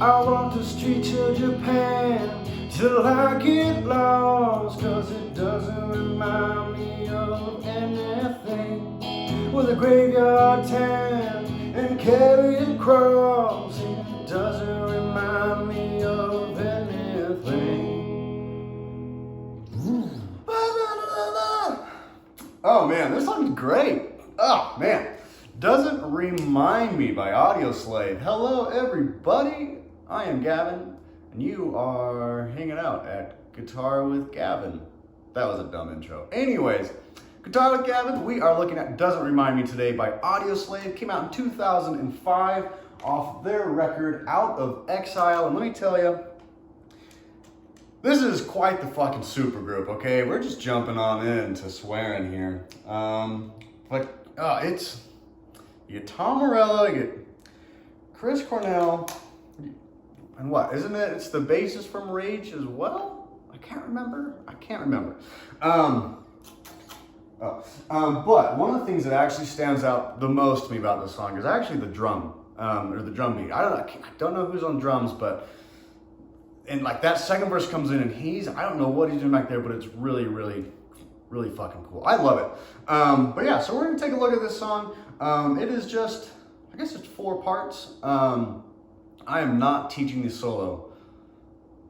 I walk the streets of Japan till I get lost, 'cause it doesn't remind me of anything. With a graveyard town and carrying cross, it doesn't remind me of anything. Oh man, this song's great. Oh man. Doesn't Remind Me by Audioslave. Hello everybody, I am Gavin, and you are hanging out at Guitar with Gavin. That was a dumb intro. Anyways, Guitar with Gavin, we are looking at Doesn't Remind Me today by Audioslave. Came out in 2005 off their record Out of Exile, and let me tell you, this is quite the fucking super group, okay? We're just jumping on into swearing here. You get Tom Morello, you get Chris Cornell, and what, isn't it? It's the bassist from Rage as well? I can't remember. But one of the things that actually stands out the most to me about this song is actually the drum, or the drum beat. I don't know who's on drums, but, and like that second verse comes in and I don't know what he's doing back there, but it's really, really, really fucking cool. I love it. But yeah, so we're gonna take a look at this song. It is just, I guess it's 4 parts. I am not teaching the solo.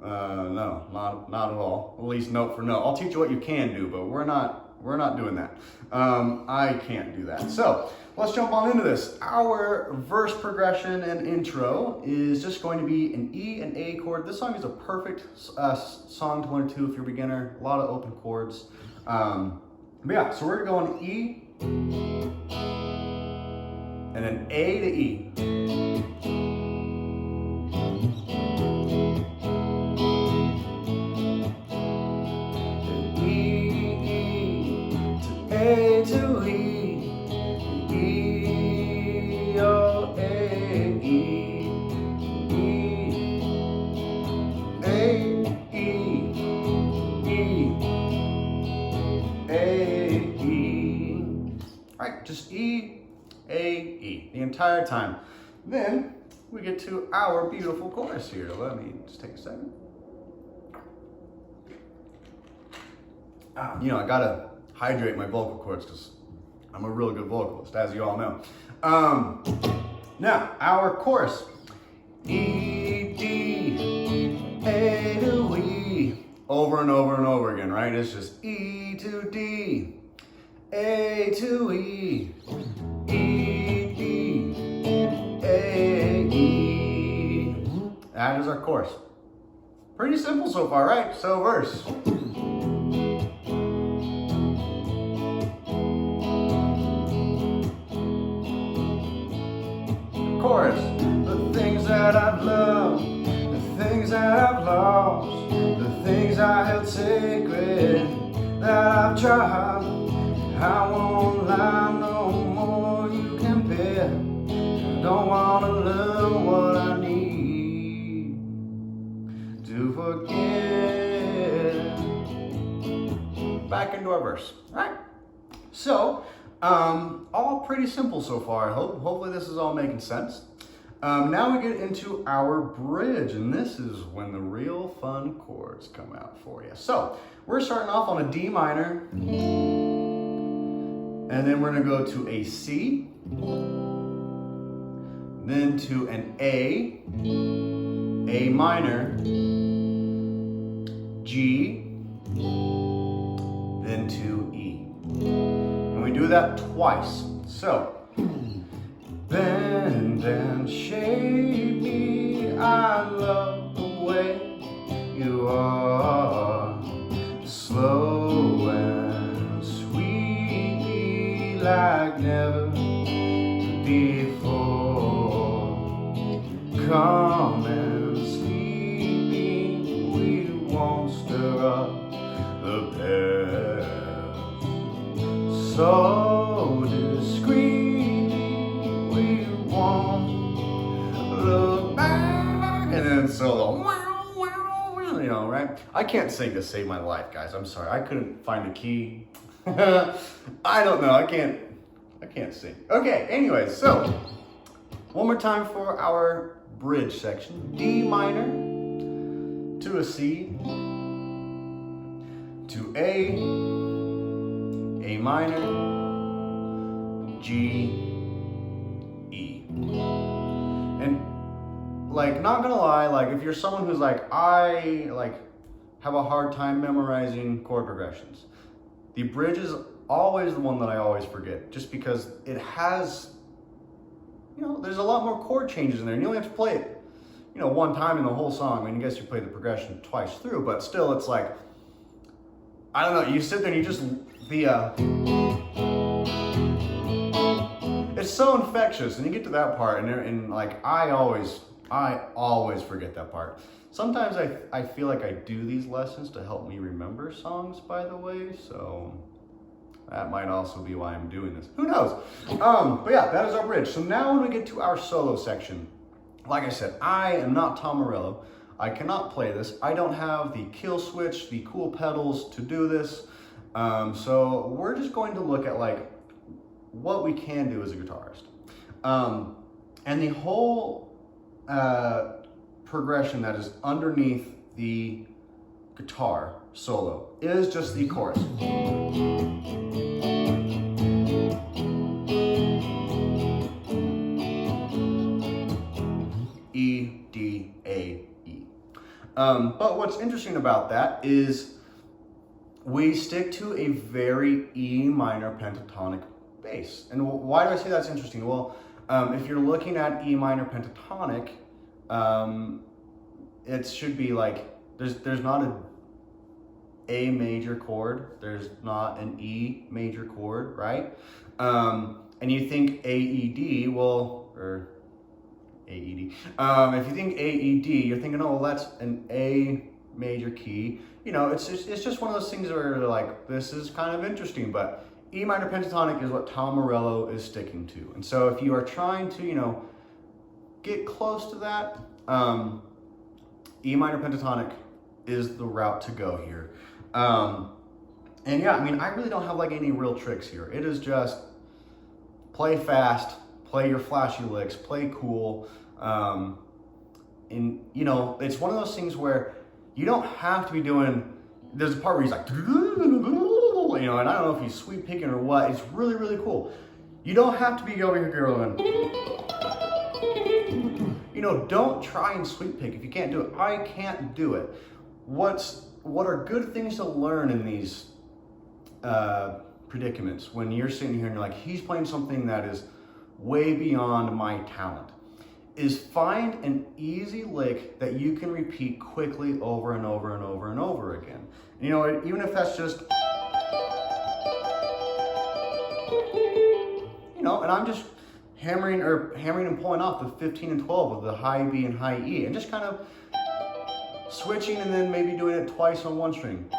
No, not at all. At least note for note. I'll teach you what you can do, but we're not doing that. I can't do that. So let's jump on into this. Our verse progression and intro is just going to be an E and A chord. This song is a perfect song to learn too if you're a beginner. A lot of open chords. But yeah, so we're going E and then A to E. A to E, E, O, A, E, E, A, E, E, A, E. All right, just E, A, E, the entire time. Then we get to our beautiful chorus here. Let me just take a second. I gotta hydrate my vocal cords because I'm a real good vocalist, as you all know. Now, our chorus. E, D, A to E. Over and over and over again, right? It's just E to D, A to E, E, D, A, E. That is our chorus. Pretty simple so far, right? So verse. Chorus. The things that I've loved, the things that I've lost, the things I held sacred that I've tried, I won't lie no more, you can bear. I don't want to learn what I need to forget. Back into our verse, right? So, all pretty simple so far, I hope. Hopefully this is all making sense. Now we get into our bridge, and this is when the real fun chords come out for you. So, we're starting off on a D minor, and then we're gonna go to a C, then to an A minor, G, then to E. And we do that twice. So, bend and shape me, I love the way you are. Slow and sweet, like never before. Come and sleepy, we won't stir up the past. So discreet, we won't look back. And then solo, right? I can't sing to save my life, guys. I'm sorry. I couldn't find a key. I don't know. I can't sing. Okay, anyways, so one more time for our bridge section. D minor to a C to A minor, G, E. And like, not gonna lie, like if you're someone who's like, I like have a hard time memorizing chord progressions, the bridge is always the one that I always forget, just because it has, you know, there's a lot more chord changes in there, and you only have to play it, you know, one time in the whole song. I mean, I guess you play the progression twice through, but still, it's like, I don't know, you sit there and you just, it's so infectious, and you get to that part, and like, I always forget that part. Sometimes I feel like I do these lessons to help me remember songs, by the way, so that might also be why I'm doing this. Who knows? But yeah, that is our bridge. So now when we get to our solo section, like I said, I am not Tom Morello. I cannot play this. I don't have the kill switch, the cool pedals to do this. So we're just going to look at like what we can do as a guitarist. And the whole progression that is underneath the guitar solo is just the chorus. E, D, A, E. But what's interesting about that is we stick to a very E minor pentatonic bass. And why do I say that's interesting? Well, if you're looking at E minor pentatonic, it should be like, there's not a major chord, there's not an E major chord, right? And you think AED, well, or AED. If you think AED, you're thinking, oh, well, that's an A major key. You know, it's just one of those things where like, this is kind of interesting, but E minor pentatonic is what Tom Morello is sticking to. And so if you are trying to, you know, get close to that, E minor pentatonic is the route to go here. And yeah, I mean, I really don't have like any real tricks here. It is just play fast, play your flashy licks, play cool. And you know, it's one of those things where you don't have to be doing, there's a part where he's like, you know, and I don't know if he's sweep picking or what. It's really, really cool. You don't have to be over here going, you know, don't try and sweep pick if you can't do it. I can't do it. What are good things to learn in these predicaments when you're sitting here and you're like, he's playing something that is way beyond my talent, is find an easy lick that you can repeat quickly over and over and over and over again. And, you know, even if that's just, you know, and I'm just hammering and pulling off the 15 and 12 of the high B and high E, and just kind of switching and then maybe doing it twice on one string.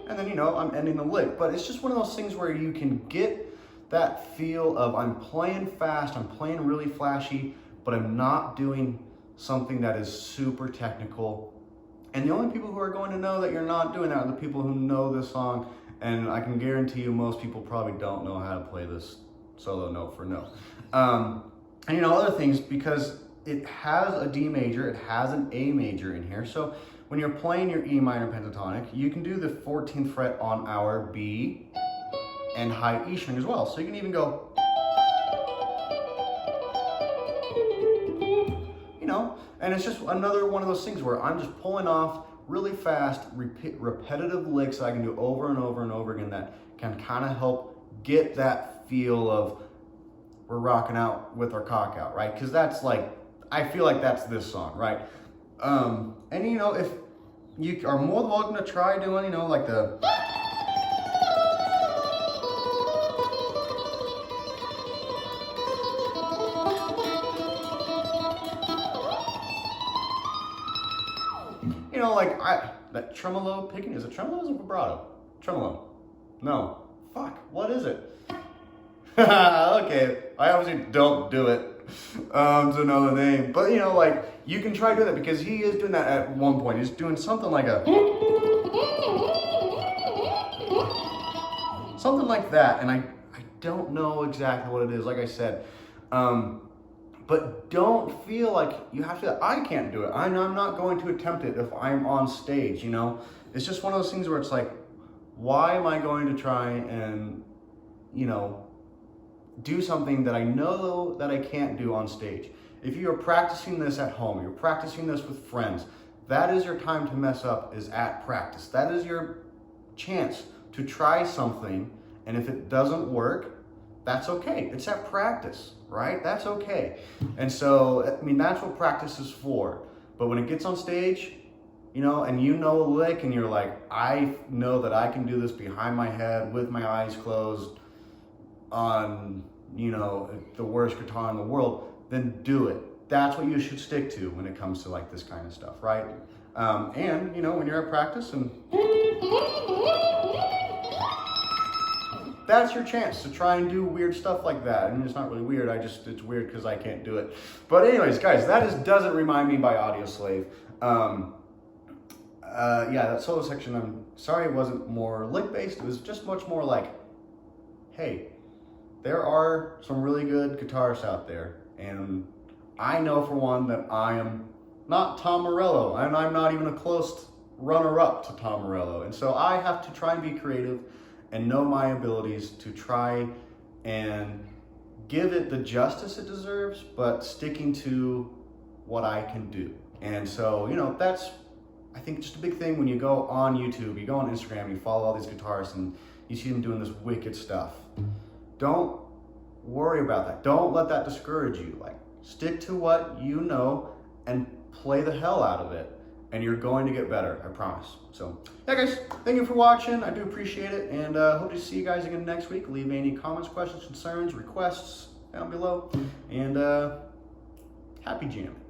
And then, you know, I'm ending the lick. But it's just one of those things where you can get that feel of I'm playing fast, I'm playing really flashy, but I'm not doing something that is super technical. And the only people who are going to know that you're not doing that are the people who know this song. And I can guarantee you most people probably don't know how to play this solo note for note. And you know, other things, because it has a D major, it has an A major in here. So when you're playing your E minor pentatonic, you can do the 14th fret on our B and high E string as well. So you can even go, you know, and it's just another one of those things where I'm just pulling off really fast, repetitive licks that I can do over and over and over again that can kind of help get that feel of we're rocking out with our cock out, right? Because that's like, I feel like that's this song, right? And you know, if you are more than welcome to try doing, you know, like the, you know, like that tremolo picking, is it tremolo or is it vibrato? Tremolo. No. Fuck, what is it? Okay, I obviously don't do it to know the name. But you know, like, you can try doing that because he is doing that at one point. He's doing something like a, something like that, and I don't know exactly what it is, like I said. But don't feel like you have to, I can't do it. I'm not going to attempt it if I'm on stage, you know? It's just one of those things where it's like, why am I going to try and, you know, do something that I know that I can't do on stage? If you are practicing this at home, you're practicing this with friends, that is your time to mess up, is at practice. That is your chance to try something, and if it doesn't work, that's okay. It's at practice, right? That's okay. And so, I mean, that's what practice is for. But when it gets on stage, you know, and you know a lick and you're like, I know that I can do this behind my head with my eyes closed on, you know, the worst guitar in the world, then do it. That's what you should stick to when it comes to like this kind of stuff, right? And, you know, when you're at practice and that's your chance to try and do weird stuff like that. And it's not really weird, it's weird because I can't do it. But anyways, guys, that is Doesn't Remind Me by Audioslave. Yeah, that solo section, I'm sorry it wasn't more lick-based. It was just much more like, hey, there are some really good guitarists out there. And I know for one that I am not Tom Morello, and I'm not even a close runner-up to Tom Morello. And so I have to try and be creative and know my abilities to try and give it the justice it deserves, but sticking to what I can do. And so, you know, that's, I think, just a big thing when you go on YouTube, you go on Instagram, you follow all these guitarists and you see them doing this wicked stuff. Don't worry about that. Don't let that discourage you. Like, stick to what you know and play the hell out of it, and you're going to get better, I promise. So, yeah, guys, thank you for watching. I do appreciate it, and hope to see you guys again next week. Leave any comments, questions, concerns, requests down below, and happy jamming.